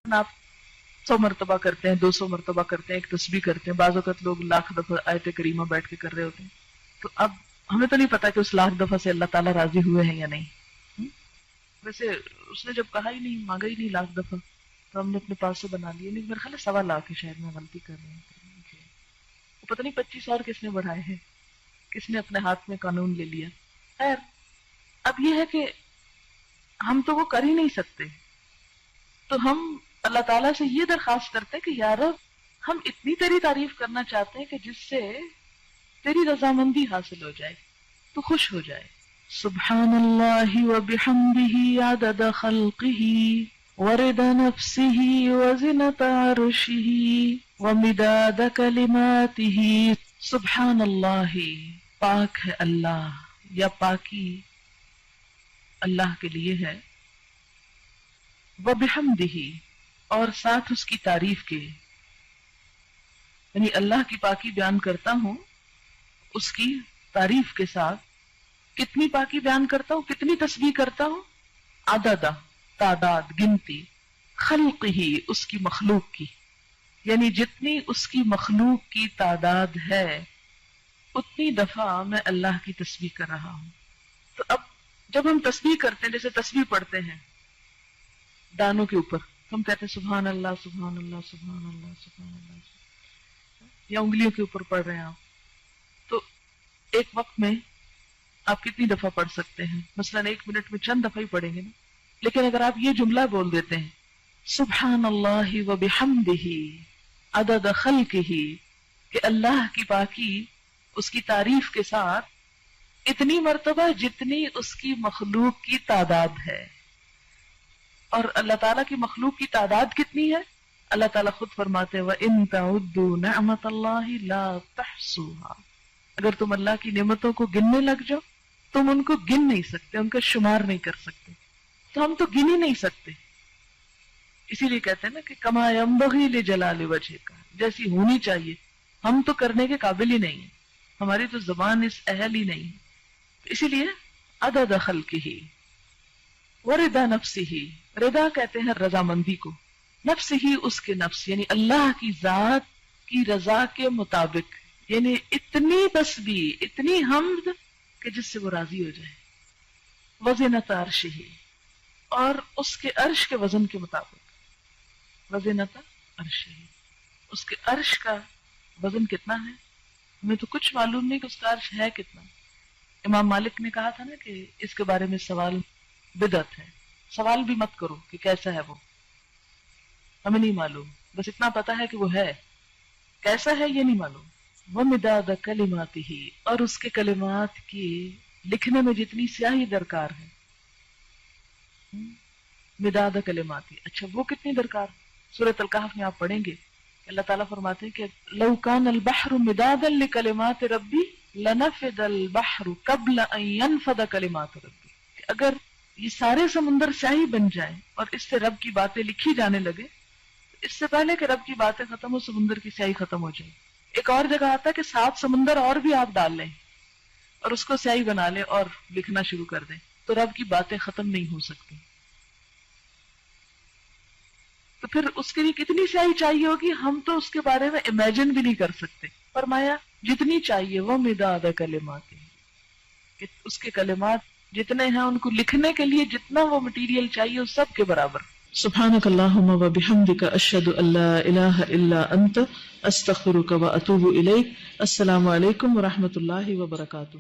آپ 100 مرتبہ کرتے ہیں، 200 مرتبہ کرتے ہیں، ایک تسبیح کرتے ہیں، بعض اوقات لوگ لاکھ دفعہ آیت کریمہ بیٹھ کے کر رہے ہوتے ہیں. تو اب ہمیں تو نہیں پتا کہ اس لاکھ دفعہ سے اللہ تعالیٰ راضی ہوئے ہیں یا نہیں. ویسے اس نے جب کہا ہی نہیں، مانگا ہی نہیں لاکھ دفعہ، تو ہم نے اپنے پاس سے بنا لیے. نہیں، میرے خیال ہے 1.25 لاکھ ہے، شاید میں غلطی کر رہی ہوں. پتہ نہیں 25 اور کس نے بڑھائے ہیں، کس نے اپنے ہاتھ میں قانون لے لیا. خیر، اب یہ ہے کہ ہم تو وہ کر ہی نہیں سکتے، تو ہم اللہ تعالیٰ سے یہ درخواست کرتے ہیں کہ یا رب، ہم اتنی تیری تعریف کرنا چاہتے ہیں کہ جس سے تیری رضامندی حاصل ہو جائے، تو خوش ہو جائے. سبحان اللہ وبحمدہ عدد خلقہ ورضا نفسہ وزنۃ عرشہ ومداد کلماتہ. سبحان اللہ، پاک ہے اللہ، یا پاکی اللہ کے لیے ہے. وبحمدہ، اور ساتھ اس کی تعریف کے، یعنی اللہ کی پاکی بیان کرتا ہوں اس کی تعریف کے ساتھ. کتنی پاکی بیان کرتا ہوں، کتنی تسبیح کرتا ہوں؟ عدد، تعداد، گنتی، خلق ہی، اس کی مخلوق کی، یعنی جتنی اس کی مخلوق کی تعداد ہے اتنی دفعہ میں اللہ کی تسبیح کر رہا ہوں. تو اب جب ہم تسبیح کرتے ہیں، جیسے تسبیح پڑھتے ہیں دانوں کے اوپر، ہم کہتے ہیں سبحان اللہ سبحان اللہ سبحان اللہ سبحان اللہ، یا انگلیوں کے اوپر پڑھ رہے ہیں آپ، تو ایک وقت میں آپ کتنی دفعہ پڑھ سکتے ہیں؟ مثلا 1 منٹ میں چند دفعہ ہی پڑھیں گے نا. لیکن اگر آپ یہ جملہ بول دیتے ہیں سبحان اللہ وبحمدہ عدد خلقہ، کہ اللہ کی پاکی اس کی تعریف کے ساتھ اتنی مرتبہ جتنی اس کی مخلوق کی تعداد ہے. اور اللہ تعالیٰ کی مخلوق کی تعداد کتنی ہے؟ اللہ تعالیٰ خود فرماتے ہیں وَإِن تَعُدُّوا نِعْمَةَ اللَّهِ لَا تَحْصُوهَا. اگر تم اللہ کی نعمتوں کو گننے لگ جاؤ، تم ان کو گن نہیں سکتے، ان کا شمار نہیں کر سکتے. تو ہم تو گن ہی نہیں سکتے. اسی لیے کہتے ہیں نا کہ کما ينبغي لجلال وجهك، جیسی ہونی چاہیے، ہم تو کرنے کے قابل ہی نہیں ہیں، ہماری تو زبان اس اہل ہی نہیں ہے. اسی لیے عدد خلقہ ورضا نفسہ، رضا کہتے ہیں رضامندی کو، نفس ہی اس کے نفس، یعنی اللہ کی ذات کی رضا کے مطابق، یعنی اتنی تسبیح، اتنی حمد کہ جس سے وہ راضی ہو جائے. وزنۃ عرشہ، اور اس کے عرش کے وزن کے مطابق. وزنۃ عرشہ، اس کے عرش کا وزن کتنا ہے؟ ہمیں تو کچھ معلوم نہیں کہ اس کا عرش ہے کتنا. امام مالک نے کہا تھا نا کہ اس کے بارے میں سوال بدعت ہے. سوال بھی مت کرو کہ کیسا ہے وہ، ہمیں نہیں معلوم، بس اتنا پتا ہے کہ وہ ہے، کیسا ہے یہ نہیں معلوم. وَمِدَادَ كَلِمَاتِهِ، اور اس کے کلمات کی لکھنے میں جتنی سیاہی درکار ہے. مداد کلماتی، اچھا وہ کتنی درکار؟ سورۃ الکہف میں آپ پڑھیں گے اللہ تعالیٰ فرماتے ہیں کہ لو کان البحر مدادا لکلمات ربی لنفد البحر قبل ان ينفد کلمات ربی، کہ اگر یہ سارے سمندر سیاہی بن جائیں اور اس سے رب کی باتیں لکھی جانے لگے، اس سے پہلے کہ رب کی باتیں ختم ہو سمندر کی سیاہی ختم ہو جائے. ایک اور جگہ آتا ہے کہ 7 سمندر اور بھی آپ ڈال لیں اور اس کو سیاہی بنا لیں اور لکھنا شروع کر دیں، تو رب کی باتیں ختم نہیں ہو سکتی. تو پھر اس کے لیے کتنی سیاہی چاہیے ہوگی، ہم تو اس کے بارے میں امیجن بھی نہیں کر سکتے. فرمایا جتنی چاہیے وہ مداد کلمات، کہ اس کے کلمات جتنے ہیں ان کو لکھنے کے لیے جتنا وہ مٹیریل چاہیے اس سب کے برابر. سبحانک اللہم وبحمدک اشہد ان لا الہ الا انت استغفرک واتوب الیک. السلام علیکم ورحمۃ اللہ وبرکاتہ.